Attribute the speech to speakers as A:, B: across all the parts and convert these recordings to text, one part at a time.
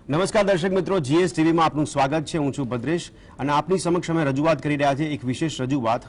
A: નમસ્કાર દર્શક મિત્રો, જીએસ ટીવીમાં આપનું સ્વાગત છે। હું છું ભદ્રેશ અને આપની સમક્ષ અમે રજૂઆત કરી રહ્યા છે એક વિશેષ રજૂઆત।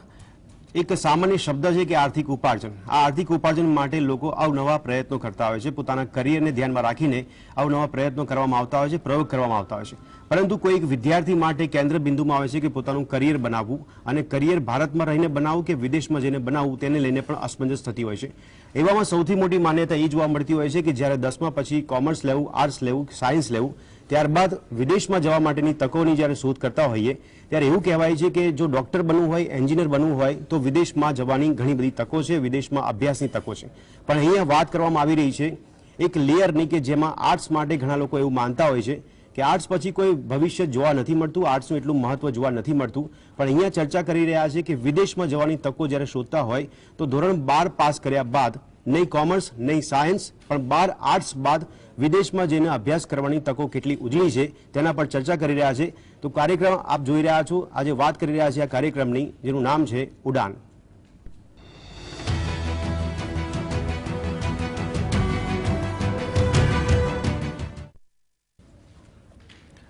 A: એક સામાન્ય શબ્દ છે કે આર્થિક ઉપાર્જન। આ આર્થિક ઉપાર્જન માટે લોકો અવનવા પ્રયત્નો કરતા હોય છે, પોતાના કરિયરને ધ્યાનમાં રાખીને અવનવા પ્રયત્નો કરવામાં આવતા હોય છે, પ્રયોગ કરવામાં આવતા હોય છે। પરંતુ કોઈ એક વિદ્યાર્થી માટે કેન્દ્ર બિંદુમાં આવે છે કે પોતાનું કરિયર બનાવવું, અને કરિયર ભારતમાં રહીને બનાવવું કે વિદેશમાં જઈને બનાવવું, તેને લઈને પણ અસમંજસ થતી હોય છે। એવામાં સૌથી મોટી માન્યતા એ જોવા મળતી હોય છે કે જ્યારે 10મા પછી કોમર્સ લેવું, આર્ટ્સ લેવું, સાયન્સ લેવું, ત્યારબાદ વિદેશમાં જવા માટેની તકોની જ્યારે શોધ કરતા હોઈએ ત્યારે એવું કહેવાય છે કે જો ડોક્ટર બનવું હોય, એન્જિનિયર બનવું હોય તો વિદેશમાં જવાની ઘણી બધી તકો છે, વિદેશમાં અભ્યાસની તકો છે। પણ અહીંયા વાત કરવામાં આવી રહી છે એક લેયરની કે જેમાં આર્ટ્સ માટે ઘણા લોકો એવું માનતા હોય છે કે આર્ટ્સ પછી કોઈ ભવિષ્ય જોવા નથી મળતું, આર્ટ્સનું એટલું મહત્વ જોવા નથી મળતું। પણ અહીંયા ચર્ચા કરી રહ્યા છે કે વિદેશમાં જવાની તકો જ્યારે શોધતા હોય તો ધોરણ 12 પાસ કર્યા બાદ નહીં કોમર્સ નહીં સાયન્સ પણ 12 આર્ટ્સ બાદ વિદેશમાં જઈને અભ્યાસ કરવાની તકો કેટલી ઉજળી છે તેના પર ચર્ચા કરી રહ્યા છે। તો કાર્યક્રમ આપ જોઈ રહ્યા છો। આજે વાત કરી રહ્યા છે આ કાર્યક્રમની, જેનું નામ છે ઉડાન।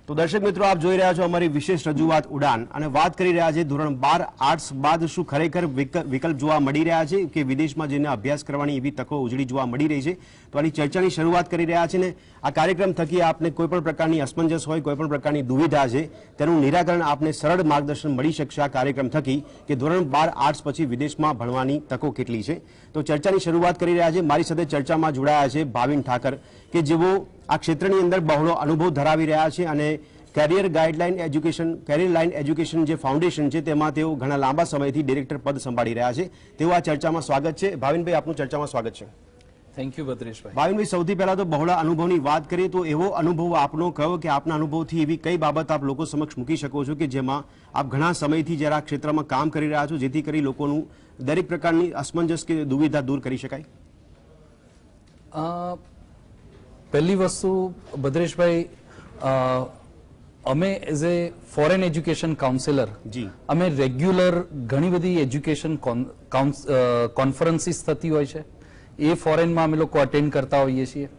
A: તો દર્શક મિત્રો, આપ જોઈ રહ્યા છો અમારી વિશેષ રજૂઆત ઉડાન, અને વાત કરી રહ્યા છે ધોરણ 12 આર્ટ્સ બાદ શું ખરેખર વિકલ્પ જોવા મળી રહ્યા છે કે વિદેશમાં જઈને અભ્યાસ કરવાની એવી તકો ઉજળી જોવા મળી રહી છે। તો આની ચર્ચાની શરૂઆત કરી રહ્યા છે ને આ કાર્યક્રમ થકી આપને કોઈ પણ પ્રકારની અસમંજસ હોય, કોઈ પણ પ્રકારની દુવિધા છે તેનું નિરાકરણ આપને સરળ માર્ગદર્શન મળી શકશે આ કાર્યક્રમ થકી કે ધોરણ 12 આર્ટ્સ પછી વિદેશમાં ભણવાની તકો કેટલી છે। તો ચર્ચાની શરૂઆત કરી રહ્યા છે। મારી સાથે ચર્ચામાં જોડાયા છે ભાવિન ઠાકર કે જેઓ આ ક્ષેત્રની અંદર બહોળો અનુભવ ધરાવી રહ્યા છે અને career guideline education, career line education જે ફાઉન્ડેશન છે તેમાં તેઓ ઘણા લાંબા સમયથી ડિરેક્ટર પદ સંભાળી રહ્યા છે। તેઓ આ ચર્ચામાં સ્વાગત છે। ભાવિનભાઈ, આપનું ચર્ચામાં સ્વાગત છે।
B: Thank you Bhadreshbhai.
A: ભાવિનભાઈ, સૌથી પહેલા તો બહોળા અનુભવની વાત કરીએ તો એવો અનુભવ આપનો કયો કે આપના અનુભવથી એવી કઈ બાબત આપ લોકો સમક્ષ મૂકી શકો છો કે જેમાં આપ ઘણા સમયથી જ્યારે આ ક્ષેત્રમાં કામ કરી રહ્યા છો જેથી કરી લોકોનું દરેક પ્રકારની અસમંજસ કે દુવિધા દૂર કરી શકાય?
B: પહેલી વસ્તુ ભદ્રેશભાઈ, અમે as a foreign education counsellor અમે રેગ્યુલર ઘણી બધી એજ્યુકેશન કોન્ફરન્સીસ થતી હોય છે, એ ફોરેનમાં અમે લોકો અટેન્ડ કરતા હોઈએ છીએ।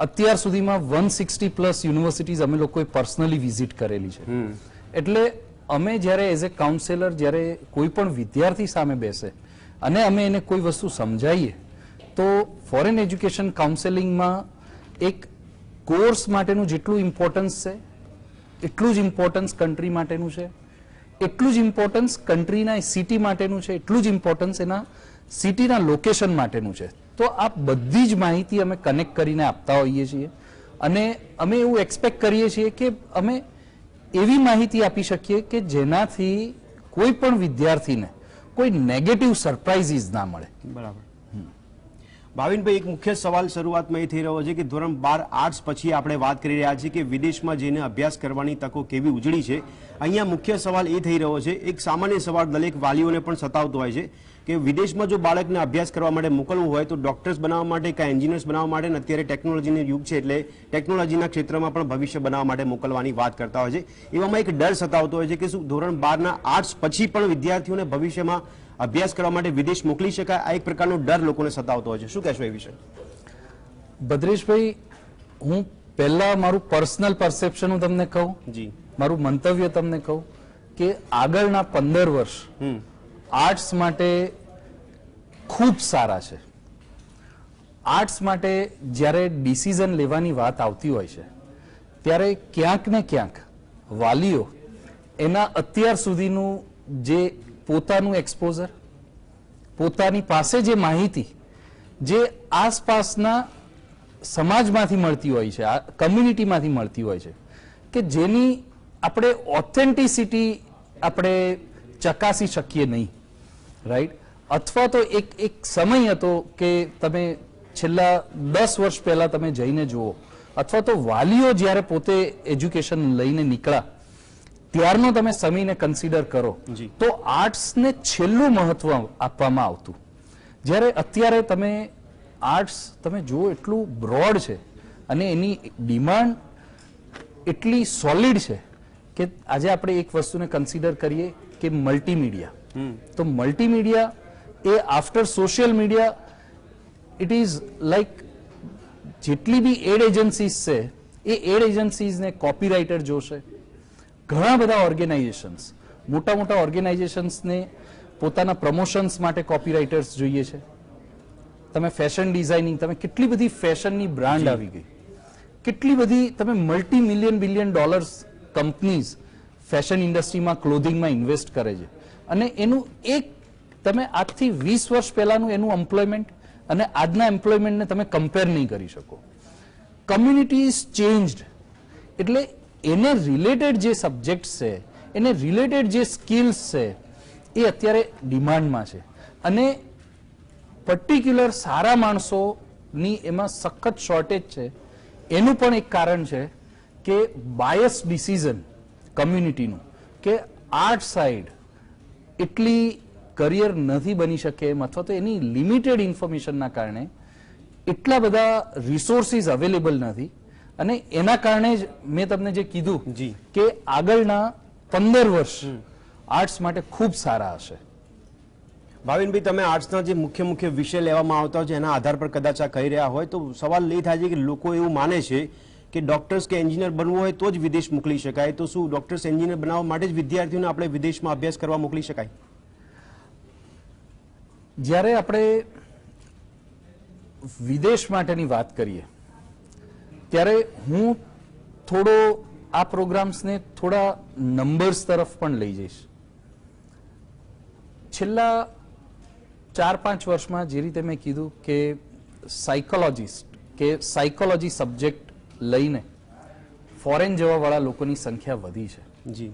B: અત્યાર સુધીમાં 160+ યુનિવર્સિટીઝ અમે લોકોએ પર્સનલી વિઝિટ કરેલી છે। એટલે અમે જ્યારે એઝ એ કાઉન્સિલર જ્યારે કોઈ પણ વિદ્યાર્થી સામે બેસે અને અમે એને કોઈ વસ્તુ સમજાવીએ તો ફોરેન એજ્યુકેશન કાઉન્સેલિંગમાં એક કોર્સ માટેનું જેટલું ઇમ્પોર્ટન્સ છે એટલું જ ઇમ્પોર્ટન્સ કન્ટ્રી માટેનું છે, એટલું જ ઇમ્પોર્ટન્સ કન્ટ્રીના સિટી માટેનું છે, એટલું જ ઇમ્પોર્ટન્સ એના સિટીના લોકેશન માટેનું છે। તો આ બધી જ માહિતી અમે કનેક્ટ કરીને આપતા હોઈએ છીએ અને અમે એવું એક્સપેક્ટ કરીએ છીએ કે અમે એવી માહિતી આપી શકીએ કે જેનાથી કોઈ પણ વિદ્યાર્થીને કોઈ નેગેટિવ સરપ્રાઇઝીસ ના મળે।
A: બરાબર। ભાવિનભાઈ, એક મુખ્ય સવાલ શરૂઆતમાં એ થઈ રહ્યો છે કે ધોરણ 12 આર્ટ્સ પછી આપણે વાત કરી રહ્યા છીએ કે વિદેશમાં જઈને અભ્યાસ કરવાની તકો કેવી ઉજળી છે। અહીંયા મુખ્ય સવાલ એ થઈ રહ્યો છે, એક સામાન્ય સવાલ દરેક વાલીઓને પણ સતાવતો હોય છે કે વિદેશમાં જો બાળકને અભ્યાસ કરવા માટે મોકલવું હોય તો ડોક્ટર્સ બનાવવા માટે કે એન્જિનિયર્સ બનાવવા માટે, અને અત્યારે ટેકનોલોજીનું યુગ છે એટલે ટેકનોલોજીના ક્ષેત્રમાં પણ ભવિષ્ય બનાવવા માટે મોકલવાની વાત કરતા હોય છે। એવામાં એક ડર સતાવતો હોય છે કે શું ધોરણ 12ના આર્ટ્સ પછી પણ વિદ્યાર્થીઓને ભવિષ્યમાં અભ્યાસ કરવા માટે વિદેશ મોકલી શકાય? આ એક પ્રકારનો ડર લોકોને સતાવતો હોય છે, શું કહેશો એ વિશે?
B: ભદ્રેશભાઈ, હું પહેલા મારું પર્સનલ પરસેપ્શન હું તમને કહું, મારું મંતવ્ય તમને કહું કે આગળના 15 વર્ષ આર્ટ્સ માટે ખૂબ સારા છે। આર્ટ્સ માટે જ્યારે ડિસિઝન લેવાની વાત આવતી હોય છે ત્યારે ક્યાંક ને ક્યાંક વાલીઓ એના અત્યાર સુધીનું જે પોતાનું એક્સપોઝર, પોતાની પાસે જે માહિતી જે આસપાસના સમાજમાંથી મળતી હોય છે, આ કમ્યુનિટીમાંથી મળતી હોય છે કે જેની આપણે ઓથેન્ટિસિટી આપણે ચકાસી શકીએ નહીં, રાઈટ? અથવા તો એક સમય હતો કે તમે છેલ્લા 10 વર્ષ પહેલા તમે જઈને જુઓ, અથવા તો વાલીઓ જ્યારે પોતે એજ્યુકેશન લઈને નીકળ્યા ત્યારનો તમે સમયને કન્સિડર કરો તો આર્ટ્સને છેલ્લું મહત્વ આપવામાં આવતું, જ્યારે અત્યારે તમે આર્ટ્સ તમે જુઓ એટલું બ્રોડ છે અને એની ડિમાન્ડ એટલી સોલિડ છે કે આજે આપણે એક વસ્તુને કન્સિડર કરીએ કે મલ્ટીમીડિયા, તો multimedia A after social media it is like જેટલી બી એડ એજન્સીઝ છે એ એડ એજન્સીઝને કોપીરાઇટર જોશે, ઘણા બધા ઓર્ગેનાઇઝેશન્સ, મોટા મોટા ઓર્ગેનાઇઝેશન્સને પોતાના પ્રમોશન્સ માટે કોપીરાઇટર્સ જોઈએ છે. તમે ફેશન ડિઝાઇનિંગ, તમે કેટલી બધી ફેશનની બ્રાન્ડ આવી ગઈ, કેટલી બધી તમે multi million billion dollars companies fashion ઇન્ડસ્ટ્રીમાં, ક્લોધિંગમાં ઇન્વેસ્ટ કરે છે. અને એનું એક તમે આજથી 20 વર્ષ પહેલાનું એનું એમ્પ્લોયમેન્ટ અને આજના એમ્પ્લોયમેન્ટને તમે કમ્પેર નહીં કરી શકો. Community is changed. એટલે એને રિલેટેડ જે સબ્જેક્ટ્સ છે, એને રિલેટેડ જે સ્કિલ્સ છે, એ અત્યારે ડિમાન્ડમાં છે. અને પર્ટિક્યુલર સારા માણસોની એમાં સખત શોર્ટેજ છે. એનું પણ એક કારણ છે કે બાયસ ડિસિઝન કમ્યુનિટીનું, કે આર્ટ સાઇડ એટલી કરિયર નથી બની શકે એમ, અથવા તો એની લિમિટેડ ઇન્ફોર્મેશનના કારણે એટલા બધા રિસોર્સિસ અવેલેબલ નથી. અને એના કારણે જ મેં તમને જે કીધું કે આગળના 15 વર્ષ આર્ટ્સ માટે ખૂબ સારા હશે.
A: ભાવિનભાઈ, તમે આર્ટ્સના જે મુખ્ય વિષય લેવામાં આવતા હોય છે એના આધાર પર કદાચ આ કહી રહ્યા હોય તો સવાલ એ થાય છે કે લોકો એવું માને છે કે ડોક્ટર્સ કે એન્જિનિયર બનવું હોય તો જ વિદેશ મોકલી શકાય. તો શું ડોક્ટર્સ એન્જિનિયર બનાવવા માટે જ વિદ્યાર્થીઓને આપણે વિદેશમાં અભ્યાસ કરવા મોકલી શકાય?
B: જ્યારે આપણે વિદેશ માટેની વાત કરીએ ત્યારે હું થોડો આ પ્રોગ્રામ્સને થોડા નંબર્સ તરફ પણ લઈ જઈશ. છેલ્લા 4-5 વર્ષમાં જે રીતે મેં કીધું કે સાયકોલોજીસ્ટ કે સાયકોલોજી સબ્જેક્ટ લઈને ફોરેન જવાવાળા લોકોની સંખ્યા વધી છે.
A: જી.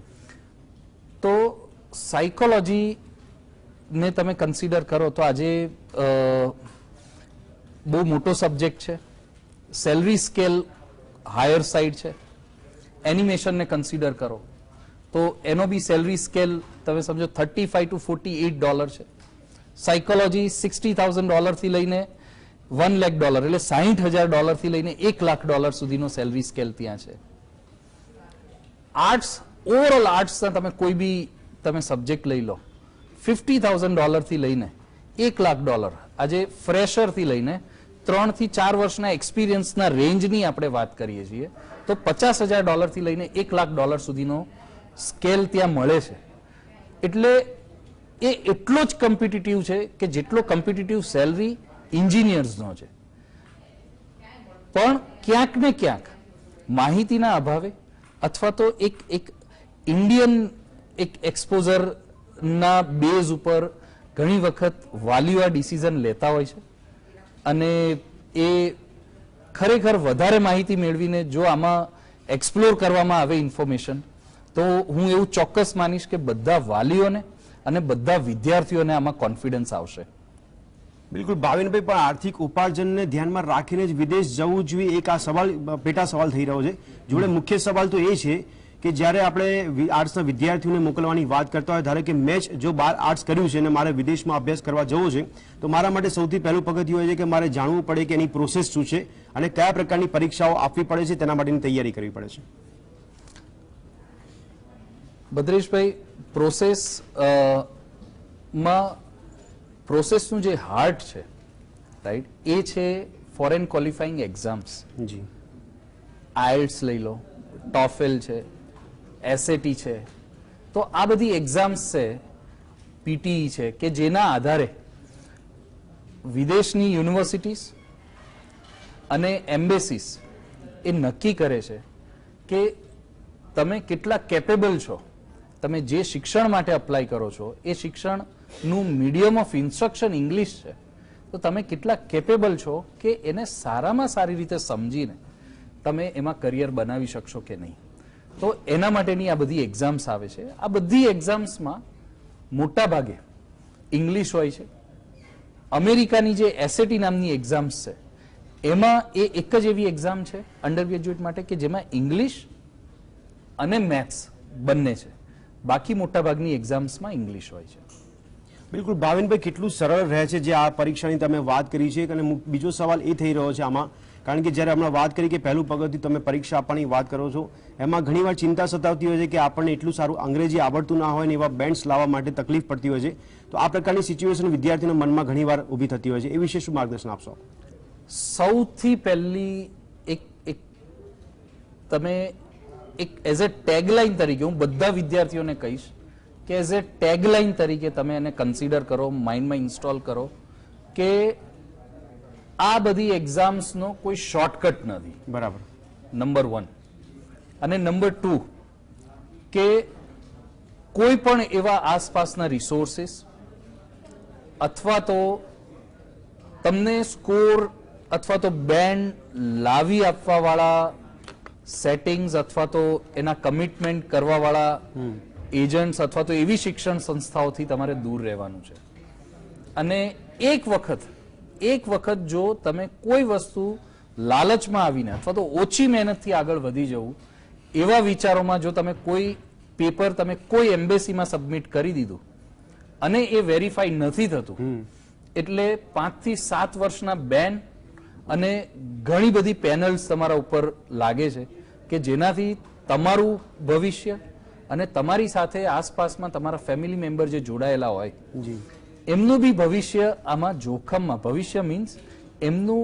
B: તો સાયકોલોજીને તમે કન્સિડર કરો તો આજે બહુ મોટો સબ્જેક્ટ છે. સેલરી સ્કેલ હાયર સાઇડ છે. એનિમેશનને કન્સિડર કરો તો એનો બી સેલરી સ્કેલ તમે સમજો $35 to $48 છે. સાયકોલોજી $60,000 થી લઈને $1 lakh એટલે $60,000 થી લઈને $1 lakh સુધીનો સેલરી સ્કેલ ત્યાં છે. આર્ટ્સ, ઓવરઓલ આર્ટ્સના તમે કોઈ બી તમે સબ્જેક્ટ લઈ લો, $50,000 થી લઈને $1 lakh, આજે ફ્રેશર થી લઈને 3 થી 4 વર્ષના એક્સપિરિયન્સના રેન્જની આપણે વાત કરીએ છીએ તો $50,000 થી લઈને $1 lakh સુધીનો સ્કેલ ત્યાં મળે છે. એટલે એ એટલો જ કોમ્પિટિટિવ છે કે જેટલો કોમ્પિટિટિવ સેલરી એન્જિનિયર્સનો છે. પણ ક્યાંક ને ક્યાંક માહિતીના અભાવે અથવા તો એક ઇન્ડિયન એક એક્સપોઝરના બેઝ ઉપર ઘણી વખત વાલીઓ આ ડિસિઝન લેતા હોય છે. અને એ ખરેખર વધારે માહિતી મેળવીને જો આમાં એક્સપ્લોર કરવામાં આવે ઇન્ફોર્મેશન, તો હું એવું ચોક્કસ માનીશ કે બધા વાલીઓને અને બધા વિદ્યાર્થીઓને આમાં કોન્ફિડન્સ આવશે.
A: બિલકુલ ભાવિનભાઈ, પણ આર્થિક ઉપાર્જનને ધ્યાનમાં રાખીને જ વિદેશ જવું જોઈએ, એક આ સવાલ પેટા સવાલ થઈ રહ્યો છે. જોડે મુખ્ય સવાલ તો એ છે કે જ્યારે આપણે આર્ટ્સના વિદ્યાર્થીઓને મોકલવાની વાત કરતા હોય, ધારો કે મેં જો 12 આર્ટ્સ કર્યું છે અને મારે વિદેશમાં અભ્યાસ કરવા જવો છે, તો મારા માટે સૌથી પહેલું પગથિયું હોય છે કે મારે જાણવું પડે કે એની પ્રોસેસ શું છે અને કયા પ્રકારની પરીક્ષાઓ આપવી પડે છે, તેના માટેની તૈયારી કરવી પડે છે.
B: ભદ્રેશભાઈ, પ્રોસેસનું જે હાર્ટ છે, રાઈટ, એ છે ફોરેન ક્વોલિફાઈંગ એક્ઝામ્સ.
A: જી.
B: આઇએલ્ટ્સ લઈ લો, ટોફેલ છે, એસએટી છે. તો આ બધી એક્ઝામ્સ છે, પીટીઈ છે, કે જેના આધારે વિદેશની યુનિવર્સિટીઝ અને એમ્બેસીસ એ નક્કી કરે છે કે તમે કેટલા કેપેબલ છો. તમે જે શિક્ષણ માટે અપ્લાય કરો છો એ શિક્ષણનું મીડિયમ ઓફ ઇન્સ્ટ્રક્શન ઇંગ્લિશ છે, તો તમે કેટલા કેપેબલ છો કે એને સારામાં સારી રીતે સમજીને તમે એમાં કરિયર બનાવી શકશો કે નહીં. તો એના માટેની આ બધી એક્ઝામ્સ આવે છે. આ બધી એક્ઝામ્સમાં મોટા ભાગે ઇંગ્લિશ હોય છે. અમેરિકાની જે એસએટી નામની એક્ઝામ્સ છે એમાં એ એક જ એવી એક્ઝામ છે અંડર ગ્રેજ્યુએટ માટે કે જેમાં ઇંગ્લિશ અને મેથ્સ બંને છે. બાકી મોટા ભાગની એક્ઝામ્સમાં ઇંગ્લિશ હોય છે.
A: બિલકુલ ભાવિનભાઈ, કેટલું સરળ રહે છે જે આ પરીક્ષાની તમે વાત કરી છે. અને બીજો સવાલ એ થઈ રહ્યો છે આમાં, કારણ કે જ્યારે હમણાં વાત કરી કે પહેલું પગથિયું તમે પરીક્ષા આપવાની વાત કરો છો, એમાં ઘણીવાર ચિંતા સતાવતી હોય છે કે આપણને એટલું સારું અંગ્રેજી આવડતું ના હોય ને એવા બેન્ડ્સ લાવવા માટે તકલીફ પડતી હોય છે. તો આ પ્રકારની સિચ્યુએશન વિદ્યાર્થીઓના મનમાં ઘણીવાર ઊભી થતી હોય છે. એ વિશે શું માર્ગદર્શન આપશો?
B: સૌથી પહેલી એક તમે એક એઝ એ ટેગલાઇન તરીકે, હું બધા વિદ્યાર્થીઓને કહીશ કે એઝ એ ટેગલાઇન તરીકે તમે એને કન્સિડર કરો, માઇન્ડમાં ઇન્સ્ટોલ કરો કે આ બધી એક્ઝામ્સનો કોઈ શોર્ટકટ નથી.
A: બરાબર.
B: નંબર 1. અને નંબર 2 કે કોઈ પણ એવા આસપાસના રિસોર્સિસ અથવા તો તમને સ્કોર અથવા તો બેન્ડ લાવી આપવા વાળા સેટિંગ્સ અથવા તો એના કમિટમેન્ટ કરવા વાળા એજન્ટ્સ અથવા તો એવી શિક્ષણ સંસ્થાઓથી તમારે દૂર રહેવાનું છે. અને એક વખત જો તમે કોઈ વસ્તુ લાલચમાં આવીને અથવા તો ઓછી મહેનતથી આગળ વધી જવું એવા વિચારોમાં જો તમે કોઈ પેપર તમે કોઈ એમ્બેસીમાં સબમિટ કરી દીધું અને એ વેરીફાઈ નથી થતું, એટલે 5 થી 7 વર્ષના બેન અને ઘણી બધી પેનલ્સ તમારા ઉપર લાગે છે કે જેનાથી તમારું ભવિષ્ય અને તમારી સાથે આસપાસમાં તમારા ફેમિલી મેમ્બર જે જોડાયેલા હોય એમનું બી ભવિષ્ય આમાં જોખમમાં, ભવિષ્ય મીન્સ એમનું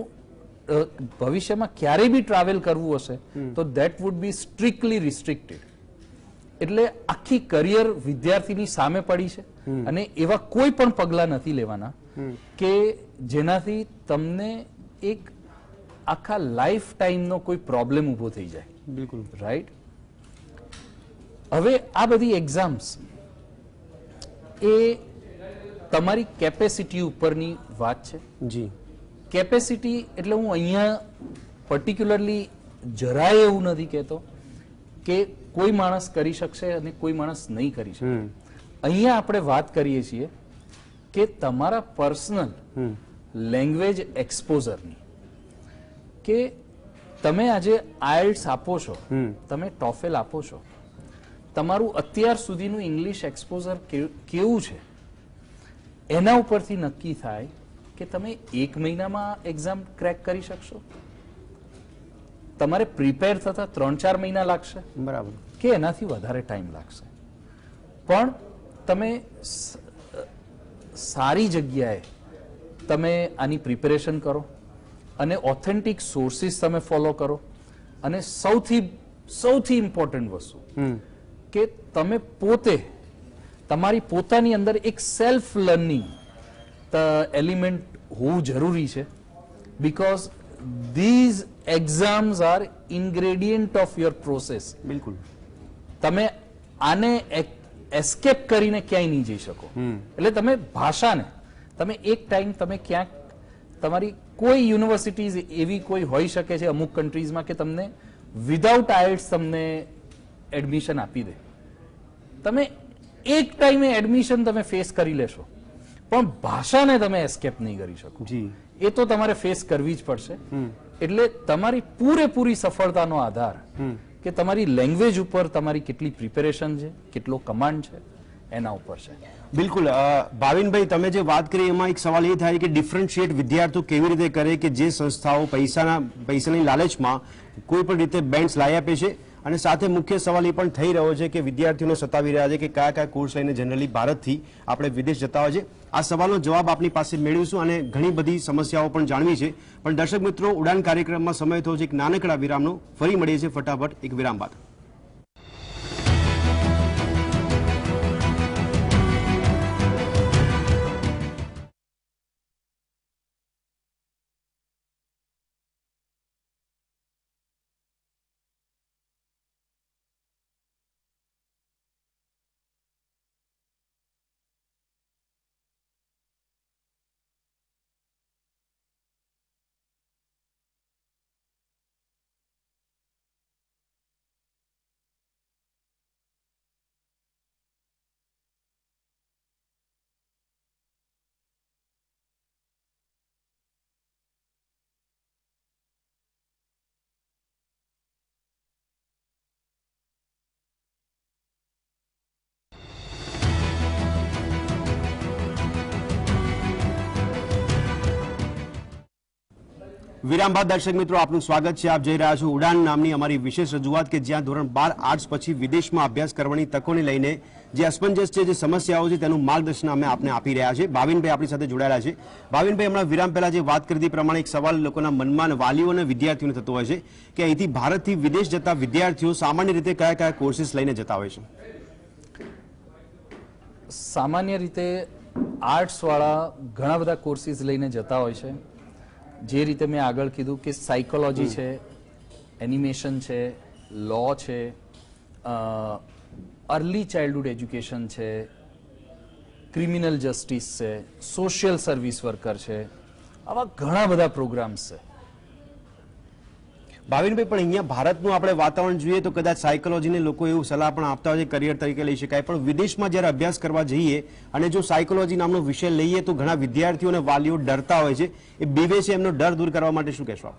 B: ભવિષ્યમાં ક્યારેય બી ટ્રાવેલ કરવું હશે તો that would be strictly restricted. એટલે આખી કરિયર વિદ્યાર્થીની સામે પડી છે અને એવા કોઈ પણ પગલા નથી લેવાના કે જેનાથી તમને એક આખા લાઈફ ટાઈમનો કોઈ પ્રોબ્લેમ ઉભો થઈ જાય.
A: બિલકુલ
B: રાઈટ. હવે આ બધી એક્ઝામ્સ એ તમારી કેપેસિટી ઉપરની વાત છે.
A: જી.
B: કેપેસિટી એટલે હું અહીંયા પર્ટિક્યુલરલી જરાય એવું નથી કહેતો કે કોઈ માણસ કરી શકશે અને કોઈ માણસ નહીં કરી શકે. અહીંયા આપણે વાત કરીએ છીએ કે તમારા પર્સનલ લેંગ્વેજ એક્સપોઝરની, કે તમે આજે આઇલ્ટ્સ આપો છો, તમે ટોફેલ આપો છો, તમારું અત્યાર સુધીનું ઇંગ્લિશ એક્સપોઝર કેવું છે એના ઉપરથી નક્કી થાય કે તમે 1 મહિનામાં એક્ઝામ ક્રેક કરી શકશો, તમારે પ્રિપેર થતા 3-4 મહિના લાગશે,
A: બરાબર,
B: કે એનાથી વધારે ટાઈમ લાગશે. પણ તમે સારી જગ્યાએ તમે આની પ્રિપેરેશન કરો અને ઓથેન્ટિક સોર્સિસ તમે ફોલો કરો અને સૌથી ઇમ્પોર્ટન્ટ વસ્તુ કે તમે પોતે તમારી પોતાની અંદર એક સેલ્ફ લર્નિંગ એલિમેન્ટ હોવું જરૂરી છે. Because these exams are ingredient of your process.
A: બિલકુલ.
B: તમે આને એસ્કેપ કરીને ક્યાંય નહીં જઈ શકો. એટલે તમે ભાષાને તમે એક ટાઈમ તમે ક્યાંક તમારી કોઈ યુનિવર્સિટીઝ એવી કોઈ હોઈ શકે છે અમુક કન્ટ્રીઝમાં કે તમને વિધાઉટ આઇલ્ટ્સ તમને એડમિશન આપી દે. તમે એક ટાઈમે એડમિશન તમે ફેસ કરી લેશો પણ ભાષાને તમે એસ્કેપ નહીં કરી શકો.
A: જી.
B: એ તો તમારે ફેસ કરવી જ પડશે. એટલે તમારી પૂરેપૂરી સફળતાનો આધાર કે તમારી લેંગ્વેજ ઉપર તમારી કેટલી પ્રિપેરેશન છે, કેટલો કમાન્ડ છે એના ઉપર છે.
A: બિલકુલ. ભાવિનભાઈ, તમે જે વાત કરી એમાં એક સવાલ એ થાય કે ડિફરન્શિએટ વિદ્યાર્થીઓ કેવી રીતે કરે કે જે સંસ્થાઓ પૈસાની લાલચમાં કોઈ પણ રીતે બેન્ડ્સ લાવી આપે છે, અને સાથે મુખ્ય સવાલ એ પણ થઈ રહ્યો છે કે વિદ્યાર્થીઓને સતાવી રહ્યા છે કે કયા કોર્સ લઈને જનરલી ભારતથી આપણે વિદેશ જતા હોય છે. આ સવાલનો જવાબ આપની પાસે મેળવીશું અને ઘણી બધી સમસ્યાઓ પણ જાણવી છે. પણ દર્શક મિત્રો, ઉડાન કાર્યક્રમમાં સમય થયો છે એક નાનકડા વિરામનો. ફરી મળીએ છીએ ફટાફટ એક વિરામ બાદ. વિરામ બાદ દર્શક મિત્રો આપનું સ્વાગત છે. આપ જઈ રહ્યા છો ઉડાન નામની અમારી વિશેષ રજૂઆત કે જ્યાં ધોરણ 12 આર્ટ્સ પછી વિદેશમાં અભ્યાસ કરવાની તકોને લઈને જે અસમંજસ છે, જે સમસ્યાઓ છે તેનું માર્ગદર્શન અમે આપને આપી રહ્યા છે. ભાવિનભાઈ આપણી સાથે જોડાયેલા છે. ભાવિનભાઈ, હમણાં વિરામ પહેલા જે વાત કરી હતી પ્રમાણે એક સવાલ લોકોના મનમાં અને વાલીઓ અને વિદ્યાર્થીઓને થતો હોય છે કે અહીંથી ભારતથી વિદેશ જતા વિદ્યાર્થીઓ સામાન્ય રીતે કયા કયા કોર્સીસ લઈને જતા હોય છે?
B: સામાન્ય રીતે આર્ટ્સ વાળા ઘણા બધા કોર્સીસ લઈને જતા હોય છે. જે રીતે મેં આગળ કીધું કે સાયકોલોજી છે, એનિમેશન છે, લો છે, અર્લી ચાઇલ્ડહુડ એજ્યુકેશન છે, ક્રિમિનલ જસ્ટિસ છે, સોશિયલ સર્વિસ વર્કર છે, આવા ઘણા બધા પ્રોગ્રામ્સ છે.
A: ભાવિનભાઈ, પણ અહીંયા ભારતનું આપણે વાતાવરણ જોઈએ તો કદાચ સાયકોલોજીને લોકો એવું સલાહ પણ આપતા હોય છે કરિયર તરીકે લઈ શકાય, પણ વિદેશમાં જ્યારે અભ્યાસ કરવા જઈએ અને જો સાયકોલોજી નામનો વિષય લઈએ તો ઘણા વિદ્યાર્થીઓ અને વાલીઓ ડરતા હોય છે. એ બીવે છે, એમનો ડર દૂર કરવા માટે શું કહેશો આપ?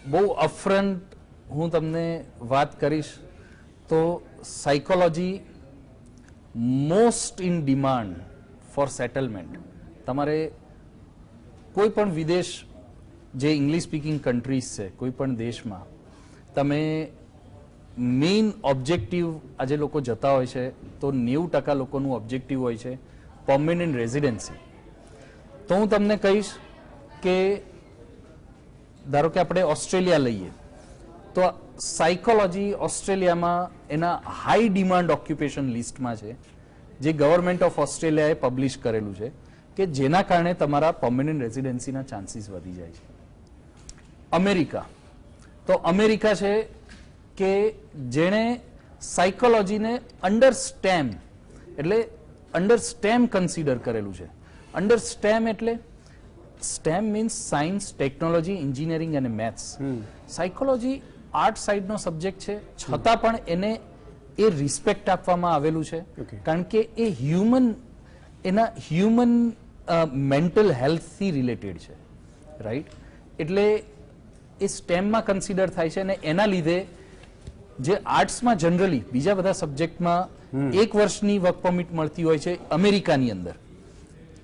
B: બહુ અપફ્રન્ટ હું તમને વાત કરીશ તો psychology most in demand for settlement. તમારે કોઈ પણ વિદેશ, જે ઇંગ્લિશ સ્પીકિંગ કન્ટ્રીઝ છે, કોઈ પણ દેશમાં તમે મેઇન ઓબ્જેક્ટિવ આજે લોકો જતા હોય છે તો 90% લોકોનું ઓબ્જેક્ટિવ હોય છે પરમેનન્ટ રેઝિડન્સી. તો હું તમને કહીશ કે ધારો કે આપણે ઓસ્ટ્રેલિયા લઈએ તો સાયકોલોજી ઓસ્ટ્રેલિયામાં એના હાઈ ડિમાન્ડ ઓક્યુપેશન લિસ્ટમાં છે, જે ગવર્મેન્ટ ઓફ ઓસ્ટ્રેલિયાએ પબ્લિશ કરેલું છે કે જેના કારણે તમારા પરમેનન્ટ રેઝિડન્સીના ચાન્સીસ વધી જાય છે. અમેરિકા, તો અમેરિકા છે કે જેણે સાયકોલોજીને અંડર સ્ટેમ એટલે અંડર સ્ટેમ કન્સિડર કરેલું છે. અંડર સ્ટેમ એટલે stem means science, technology, engineering અને મેથ્સ. સાયકોલોજી આર્ટ સાઇડનો સબ્જેક્ટ છે, છતાં પણ એને એ રિસ્પેક્ટ આપવામાં આવેલું છે કારણ કે એ હ્યુમન મેન્ટલ હેલ્થથી રિલેટેડ છે, રાઈટ? એટલે એ સ્ટેમમાં કન્સિડર થાય છે અને એના લીધે જે આર્ટ્સમાં જનરલી બીજા બધા સબ્જેક્ટમાં 1 વર્ષની વર્ક પરમિટ મળતી હોય છે, અમેરિકાની અંદર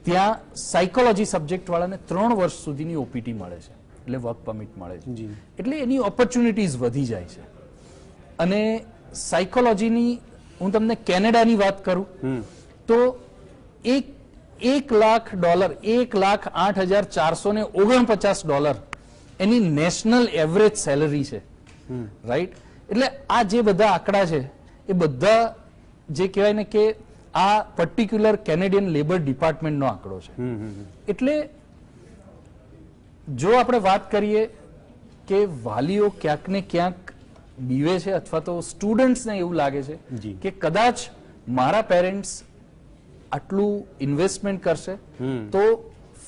B: ત્યાં સાયકોલોજી સબ્જેક્ટ વાળાને 3 વર્ષ સુધીની ઓપીટી મળે છે, એટલે વર્ક પરમિટ મળે છે. એટલે એની ઓપોર્ચ્યુનિટીઝ વધી જાય છે. અને સાયકોલોજીની હું તમને કેનેડાની વાત કરું તો $1,00,000 $1,08,449 એની નેશનલ એવરેજ સેલરી છે, રાઈટ? એટલે આ જે બધા આંકડા છે એ બધા જે કહેવાય ને કે આ પર્ટિક્યુલર કેનેડિયન લેબર ડિપાર્ટમેન્ટનો આંકડો છે. એટલે જો આપણે વાત કરીએ કે વાલીઓ ક્યાંક ને ક્યાંક બીવે છે અથવા તો સ્ટુડન્ટ્સને એવું લાગે છે કે કદાચ મારા પેરેન્ટ્સ આટલું ઇન્વેસ્ટમેન્ટ કરશે તો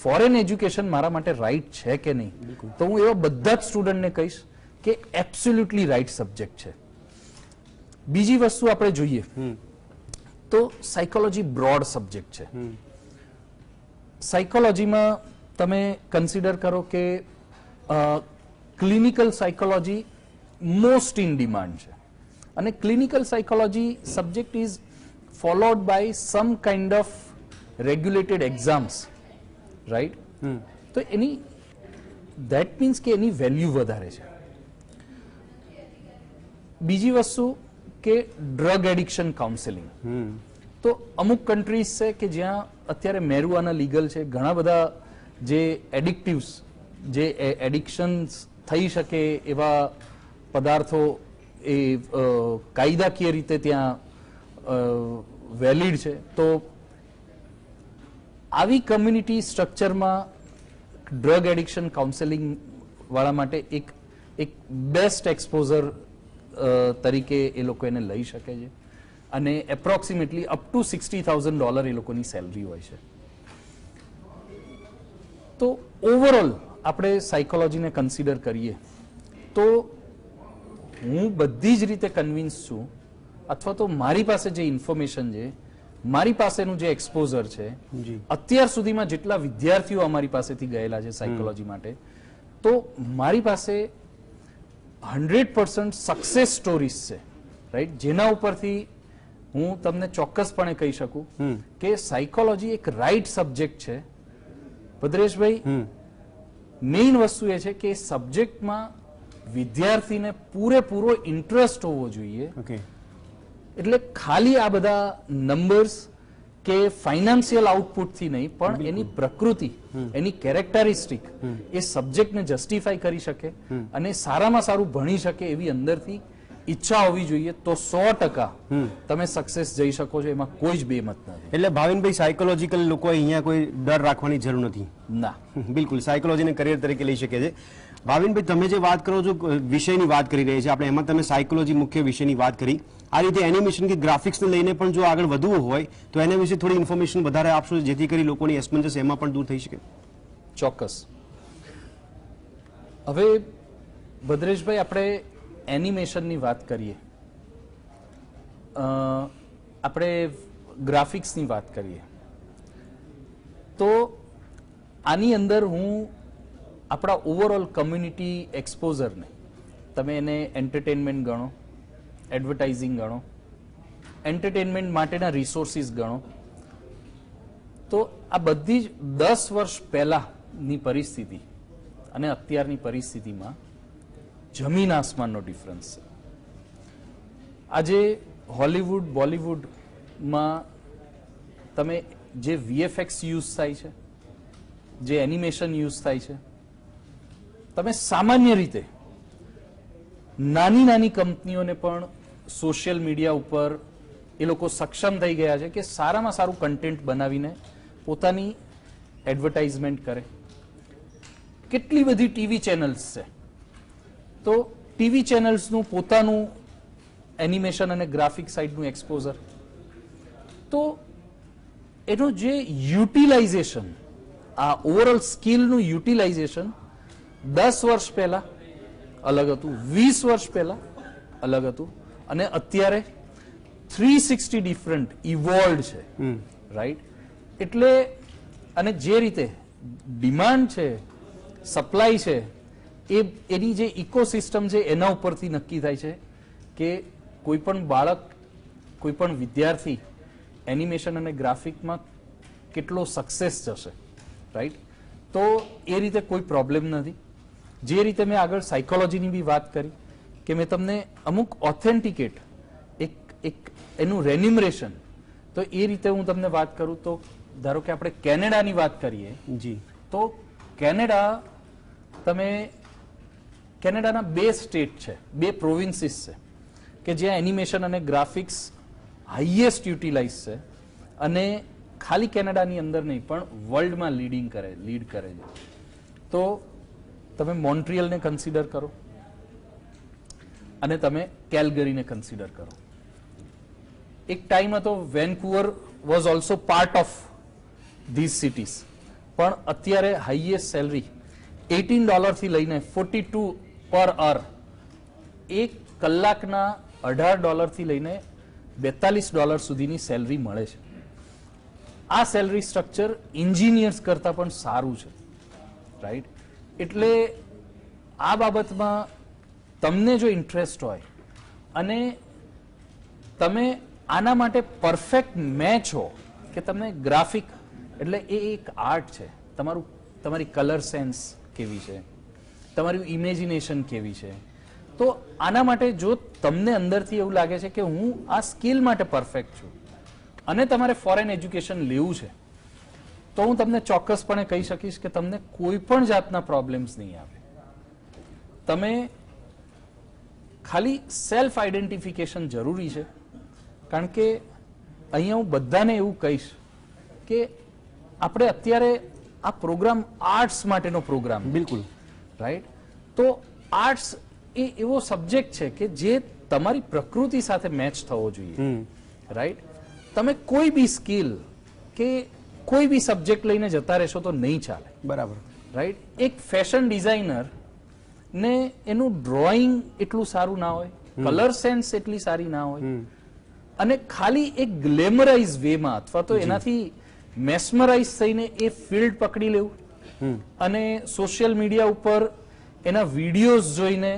B: ફોરેન એજ્યુકેશન મારા માટે રાઈટ છે કે નહીં, તો હું એવા બધા જ સ્ટુડન્ટને કહીશ કે એબ્સોલ્યુટલી રાઈટ સબ્જેક્ટ છે. બીજી વસ્તુ આપણે જોઈએ તો સાયકોલોજી બ્રોડ સબ્જેક્ટ છે. સાયકોલોજીમાં તમે કન્સિડર કરો કે clinical psychology most in demand છે અને clinical psychology subject is followed by some kind of regulated exams, right? તો એની ધેટ મીન્સ કે એની વેલ્યુ વધારે છે. બીજી વસ્તુ કે ડ્રગ એડિક્શન કાઉન્સેલિંગ. તો અમુક કન્ટ્રીઝ છે કે જ્યાં અત્યારે મેરુઆના લીગલ છે, ઘણા બધા જે એડિક્ટિવ્સ, જે એડિક્શન્સ થઈ શકે એવા પદાર્થો એ કાયદાકીય રીતે ત્યાં વેલિડ છે. તો આવી કમ્યુનિટી સ્ટ્રક્ચરમાં ડ્રગ એડિક્શન કાઉન્સેલિંગ વાળા માટે એક બેસ્ટ એક્સપોઝર તરીકે એ લોકો એને લઈ શકે છે અને એપ્રોક્સિમેટલી અપ ટુ $60,000 એ લોકોની સેલરી હોય છે. તો ઓવરઓલ આપણે સાયકોલોજીને કન્સિડર કરીએ તો હું બધી જ રીતે કન્વિન્સ છું, અથવા તો મારી પાસે જે ઇન્ફોર્મેશન છે, મારી પાસેનું જે એક્સપોઝર છે, અત્યાર સુધીમાં જેટલા વિદ્યાર્થીઓ અમારી પાસેથી ગયેલા છે સાયકોલોજી માટે, તો મારી પાસે 100% સક્સેસ સ્ટોરીઝ છે, રાઈટ? જેના ઉપરથી હું તમને ચોક્કસપણે કહી શકું કે સાયકોલોજી એક રાઈટ સબ્જેક્ટ છે. ભદ્રેશભાઈ, મેઇન વસ્તુ એ છે કે સબ્જેક્ટમાં વિદ્યાર્થીને પૂરેપૂરો ઇન્ટરેસ્ટ હોવો જોઈએ.
A: ઓકે.
B: એટલે ખાલી આ બધા નંબર્સ કે ફાઇનાન્શિયલ આઉટપુટથી નહીં, પણ એની પ્રકૃતિ, એની કેરેક્ટરિસ્ટિક એ સબ્જેક્ટને જસ્ટિફાઈ કરી શકે અને સારામાં સારું ભણી શકે એવી અંદરથી ઈચ્છા હોવી જોઈએ, તો 100% તમે સક્સેસ જઈ શકો છો, એમાં કોઈ જ બેમત નથી.
A: એટલે ભાવિનભાઈ, સાયકોલોજીકલ લોકો અહીંયા કોઈ ડર રાખવાની જરૂર નથી.
B: ના,
A: બિલકુલ સાયકોલોજીને કરિયર તરીકે લઈ શકે છે. ભાવિનભાઈ, તમે જે વાત કરો છો વિષયની વાત કરી રહી છે આપણે, એમાં તમે સાયકોલોજી મુખ્ય વિષયની વાત કરી. આ રીતે એનિમેશન કે ગ્રાફિક્સને લઈને પણ જો આગળ વધવું હોય તો એના વિશે થોડી ઇન્ફોર્મેશન વધારે આપશો, જેથી કરી લોકોની અસમંજસ એમાં પણ દૂર થઈ શકે.
B: ચોક્કસ. હવે ભદ્રેશભાઈ, આપણે એનિમેશનની વાત કરીએ, આપણે ગ્રાફિક્સની વાત કરીએ, તો આની અંદર હું આપણા ઓવરઓલ કમ્યુનિટી એક્સપોઝરને, તમે એને એન્ટરટેનમેન્ટ ગણો, એડવર્ટાઇઝિંગ ગણો, એન્ટરટેનમેન્ટ માટેના રિસોર્સિસ ગણો, તો આ બધી જ 10 વર્ષ પહેલાની પરિસ્થિતિ અને અત્યારની પરિસ્થિતિમાં જમીન આસમાનનો ડિફરન્સ છે. આજે હોલીવુડ, બોલિવૂડમાં તમે જે VFX યુઝ થાય છે, જે એનિમેશન યુઝ થાય છે, તમે સામાન્ય રીતે નાની નાની કંપનીઓને પણ સોશિયલ મીડિયા ઉપર એ લોકો સક્ષમ થઈ ગયા છે કે સારામાં સારું કન્ટેન્ટ બનાવીને પોતાની એડવર્ટાઇઝમેન્ટ કરે. કેટલી બધી ટીવી ચેનલ્સ છે, તો ટીવી ચેનલ્સનું પોતાનું એનિમેશન અને ગ્રાફિક સાઇડનું એક્સપોઝર, તો એનું જે યુટિલાઇઝેશન, આ ઓવરઓલ સ્કિલનું યુટિલાઇઝેશન 10 વર્ષ પહેલા અલગ હતું, 20 વર્ષ પહેલા અલગ હતું, અને અત્યારે 360 ડિફરન્ટ ઇવોલ્ડ છે. રાઈટ? એટલે અને જે રીતે ડિમાન્ડ છે, સપ્લાય છે, એની જે ઇકોસિસ્ટમ છે એના ઉપરથી નક્કી થાય છે કે કોઈ પણ બાળક, કોઈ પણ વિદ્યાર્થી એનિમેશન અને ગ્રાફિકમાં કેટલો સક્સેસ જશે. રાઈટ? તો એ રીતે કોઈ પ્રોબ્લેમ નથી. જે રીતે મેં આગળ સાયકોલોજીની બી વાત કરી કે મેં તમને અમુક ઓથેન્ટિકેટ એક એનું રેન્યુમરેશન, તો એ રીતે હું તમને વાત કરું તો ધારો કે આપણે કેનેડાની વાત કરીએ જી, તો કેનેડા, તમે કેનેડાના 2 સ્ટેટ છે, 2 પ્રોવિન્સીસ છે કે જ્યાં એનિમેશન અને ગ્રાફિક્સ હાઈએસ્ટ યુટિલાઇઝ છે, અને ખાલી કેનેડાની અંદર નહીં પણ વર્લ્ડમાં લીડ કરે છે. તો તમે મોન્ટ્રિયલને કન્સિડર કરો અને તમે કેલ્ગરીને કન્સિડર કરો. એક ટાઈમ હતો Vancouver was also part of this cities, પણ અત્યારે હાઈએસ્ટ સેલરી $18 થી લઈને 42 પર અવર, એક કલાકના $18 થી લઈને $42 સુધીની સેલરી મળે છે. આ સેલરી સ્ટ્રક્ચર એન્જિનિયર્સ કરતા પણ સારું છે. રાઈટ? એટલે આ બાબતમાં તમને જો ઇન્ટરેસ્ટ હોય અને તમે આના માટે પરફેક્ટ મેચ હો, કે તમને ગ્રાફિક એટલે એ એક આર્ટ છે, તમારી કલર સેન્સ કેવી છે, તમારી ઇમેજિનેશન કેવી છે, તો આના માટે જો તમને અંદરથી એવું લાગે છે કે હું આ સ્કિલ માટે પરફેક્ટ છું અને તમારે ફોરેન એજ્યુકેશન લેવું છે, તો હું તમને ચોક્કસપણે કહી શકીશ કે તમને કોઈ પણ જાતના પ્રોબ્લેમ્સ નહીં આવે. તમે ખાલી સેલ્ફ આઈડેન્ટિફિકેશન જરૂરી છે, કારણ કે અહીંયા હું બધાને એવું કહીશ કે આપણે અત્યારે આ પ્રોગ્રામ આર્ટ્સ માટેનો પ્રોગ્રામ,
A: બિલકુલ
B: રાઈટ? તો આર્ટ્સ એ એવો સબ્જેક્ટ છે કે જે તમારી પ્રકૃતિ સાથે મેચ થવો જોઈએ. રાઈટ? તમે કોઈ બી સ્કિલ કે કોઈ બી સબ્જેક્ટ લઈને જતા રહેશો તો નહીં ચાલે.
A: બરાબર.
B: રાઈટ? એક ફેશન ડિઝાઇનર ને એનું ડ્રોઈંગ એટલું સારું ના હોય, કલર સેન્સ એટલી સારી ના હોય, અને ખાલી એક ગ્લેમરાઇઝ વેમાં અથવા તો એનાથી મેસ્મરાઇઝ થઈને એ ફિલ્ડ પકડી લેવું અને સોશિયલ મીડિયા ઉપર એના વિડીયોઝ જોઈને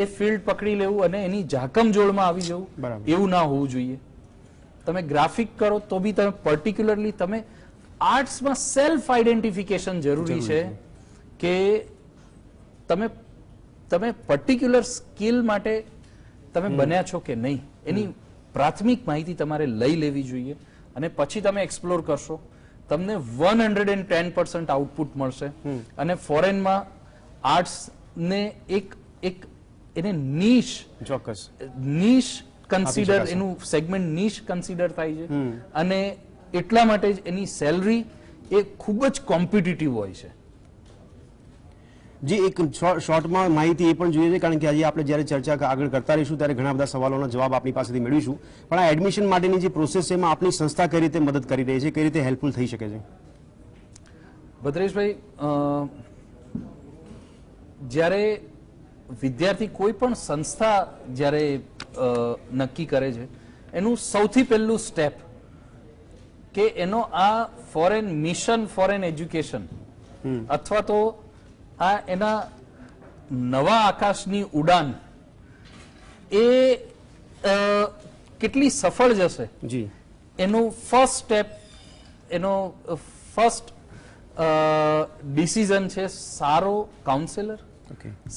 B: એ ફિલ્ડ પકડી લેવું અને એની ઝાકમઝોળમાં આવી જવું, એવું ના હોવું જોઈએ. તમે ગ્રાફિક કરો તો બી તમે પર્ટિક્યુલરલી તમે આર્ટ્સમાં સેલ્ફ આઈડેન્ટિફિકેશન જરૂરી છે કે તમે તમે પર્ટિક્યુલર સ્કિલ માટે તમે બન્યા છો કે નહીં એની પ્રાથમિક માહિતી તમારે લઈ લેવી જોઈએ અને પછી તમે એક્સપ્લોર કરશો, તમને 110% આઉટપુટ મળશે. અને ફોરેનમાં આર્ટ્સ ને એક એને નીશ
A: ચોક્કસ
B: નીશ કન્સિડર એનું સેગમેન્ટ નીશ કન્સિડર થાય છે અને એટલા માટે જ એની સેલરી એ ખૂબ જ કોમ્પિટિટિવ હોય છે.
A: જી, એક શોર્ટમાં માહિતી એ પણ જોઈએ છે, કારણ કે આજે આપણે જ્યારે ચર્ચા આગળ કરતા રહીશું ત્યારે ઘણા બધા સવાલોના જવાબ આપની પાસેથી મેળવીશું. પણ આ એડમિશન માટેની જે પ્રોસેસ છે એમાં આપની સંસ્થા કઈ રીતે મદદ કરી રહી છે, કઈ રીતે હેલ્પફુલ થઈ શકે છે?
B: ભદ્રેશભાઈ, જ્યારે વિદ્યાર્થી કોઈ પણ સંસ્થા જ્યારે નક્કી કરે છે એનું સૌથી પહેલું સ્ટેપ કે એનો આ ફોરેન મિશન ફોરેન એજ્યુકેશન અથવા તો આ એના નવા આકાશની ઉડાન એ કેટલી સફળ જશે
A: જી
B: એનું ફર્સ્ટ સ્ટેપ, એનો ફર્સ્ટ ડિસિઝન છે સારો કાઉન્સેલર,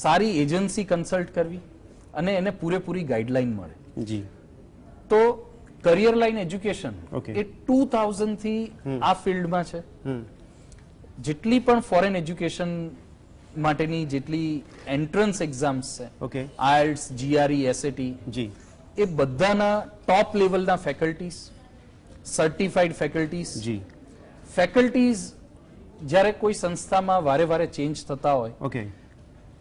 B: સારી એજન્સી કન્સલ્ટ કરવી અને એને પૂરેપૂરી ગાઈડલાઈન મળે.
A: જી,
B: તો કરિયર લાઈન એજ્યુકેશન એ 2000 થી આ ફિલ્ડમાં છે. જેટલી પણ ફોરેન એજ્યુકેશન માટેની જેટલી એન્ટ્રન્સ એક્ઝામ્સ છે, આઈએલટીએસ, જીઆરઈ, એસએટી, જી, એ બધાના ટોપ લેવલના ફેકલ્ટીઝ, સર્ટિફાઈડ ફેકલ્ટીઝ, જી, ફેકલ્ટીઝ જ્યારે કોઈ સંસ્થામાં વારે વારે ચેન્જ થતા હોય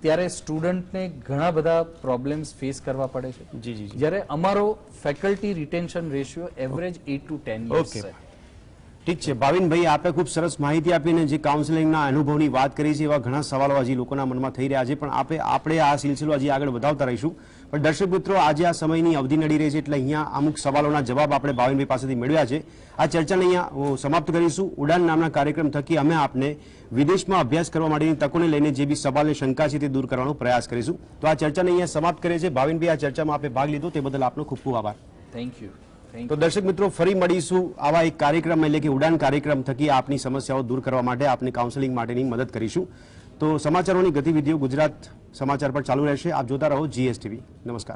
B: ત્યારે સ્ટુડન્ટને ઘણા બધા પ્રોબ્લેમ્સ ફેસ કરવા પડે છે. જી જી. જ્યારે અમારો faculty retention ratio average 8 to 10 years છે.
A: ઠીક છે ભાવિનભાઈ, આપે ખૂબ સરસ માહિતી આપીને જે કાઉન્સેલિંગના અનુભવની વાત કરી છે એવા ઘણા સવાલો હજી લોકોના મનમાં થઈ રહ્યા છે, પણ આપણે આ સિલસિલો હજી આગળ વધાવતા રહીશું. પણ દર્શક મિત્રો, આજે આ સમયની અવધિ નડી રહી છે એટલે અહીંયા અમુક સવાલોના જવાબ આપણે ભાવિનભાઈ પાસેથી મેળવ્યા છે. આ ચર્ચાને અહીંયા સમાપ્ત કરીશું. ઉડાન નામના કાર્યક્રમ થકી અમે આપને વિદેશમાં અભ્યાસ કરવા માટેની તકોને લઈને જે બી સવાલ અને શંકા છે તે દૂર કરવાનો પ્રયાસ કરીશું. તો આ ચર્ચાને અહીંયા સમાપ્ત કરે છે. ભાવિનભાઈ, આ ચર્ચામાં આપે ભાગ લીધો તે બદલ આપનો ખૂબ ખૂબ આભાર.
B: Thank you.
A: તો દર્શક મિત્રો, ફરી મળીશું આવા એક કાર્યક્રમ એટલે કે ઉડાન કાર્યક્રમ થકી આપની સમસ્યાઓ દૂર કરવા માટે આપની કાઉન્સેલિંગ માટેની મદદ કરીશું. તો સમાચારોની ગતિવિધિઓ ગુજરાત સમાચાર પર ચાલુ રહેશે. આપ જોતા રહો GSTV. નમસ્કાર.